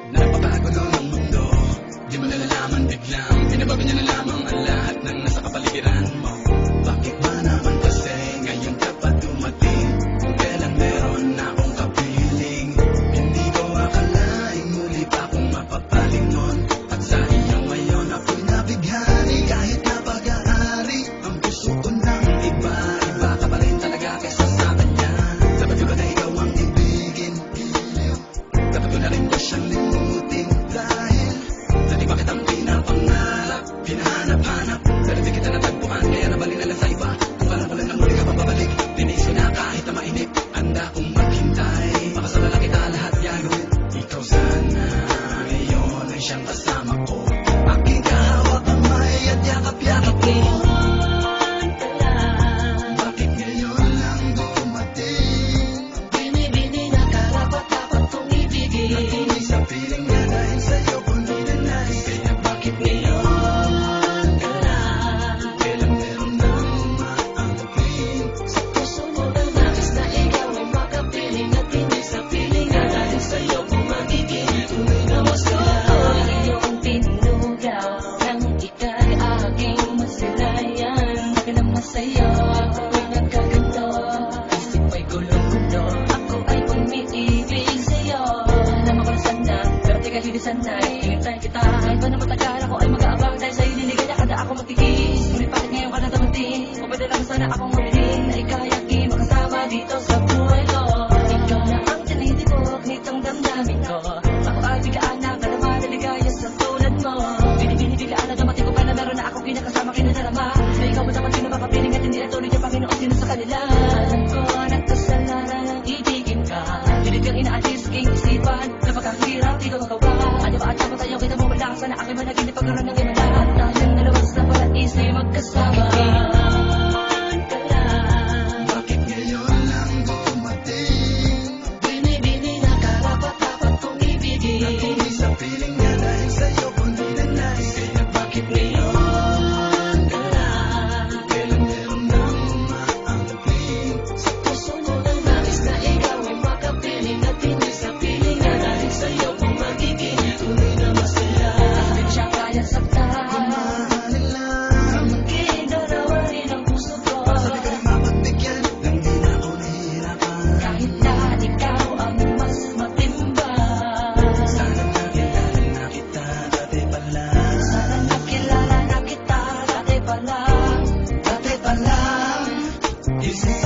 Napapakagulo ng mundo, di mo nalalaman biglang binabago niya na lamang ang lahat ng nasa kapaligiran mo. Bakit ba naman kasi ngayon ka pa dumating? Kung kailan meron na akong kapiling, hindi ko akalaing muli pa akong mapapalingon. At sa iyong ngayon ako'y nabighani. Kahit na pag-aari ang puso ko ng iba, iba ka pa rin talaga kesa sa kanya. Dapat ko ba na ikaw ang ibigin? Dapat ko na rin ba siyang limutin? Dahil dati bakit ang pinapangarap, hinahanap-hanap, pero di kita natagpuan, kaya nabalik na lang sa iba. Kung alam ko lang na muli ka pababalik, tinis ko na kahit na mainip, handa kong maghintay, makasama lang kita lahat gagawin. Ikaw sana ngayon ay siyang kasama ko, aking kahawak ang may at yakap-yakap ko. Bakit ngayon lang dumating? Binibini na karapat-dapat kong ibigin. Natuloy sa piling na dahil sa'yo ko ninanais. Kaya bakit ngayon ka lang? Kailan meron nang umaangkin? Sa puso mo ang nais na ikaw ay makapiling at hindi sa piling na dahil sa'yo kung magiging tunay na masaya. Iyong tinugaw nang ika'y aking masilayan. Bakit naman sa'yo ako'y nagkaganto? Isip mo'y gulong-gulo, ako ay umiibig sa'yo. Naman ko na sana, pero di ka hindi sanay. Hintay kita, kahit ba na matagal ako ay mag-aabang. Dahil sa'yo niligaya ka na ako magtigis. Ngunit bakit ngayon ka na dumating? O pwede lang sana akong humiling na ika'y aking makasama dito sa buhay ko. Ikaw na ang tinitibok nitong damdamin ko. Ako ay biglaan na ka naman naligaya sa tulad mo. Binibiglaan na dumating ko pa na meron na akong kinakasama kinadarama. Na ikaw mo dapat sino makapiling at hindi na tuloy yung Panginoon sino sa kanila. Alam ko nagkasalanan ang ibigin ka. Pilit yung inaalis sa aking isipan. Napakahirap, di ko magawa. Ano ba at dapat tayo kita mo wala sana aking managinip pagkaroon ng iba lahat. Tayong nalabas sa paraiso magkasama. Ka lang. Bakit ngayon lang dumating? Binibini na karapat-dapat kong ibigin. Natuloy sa piling na dahil sa'yo ko ninanais. Kaya bakit ngayon ka lang? Kailan meron nang umaangkin? Sa puso mo ang nais na ikaw ay makapiling at hindi sa piling na dahil sa'yo kung magiging tunay na masaya. Hindi siya kaya saktan. Mahalin lang, Magiging darawa rin ang puso ko. basta di ka rin mapagbigyan nang di na ako nahihirapan. Kahit na ikaw ang mas matimba. Sana nakilala na kita dati pa lang. Sana nakilala na kita dati pa lang. Dati pa lang, isang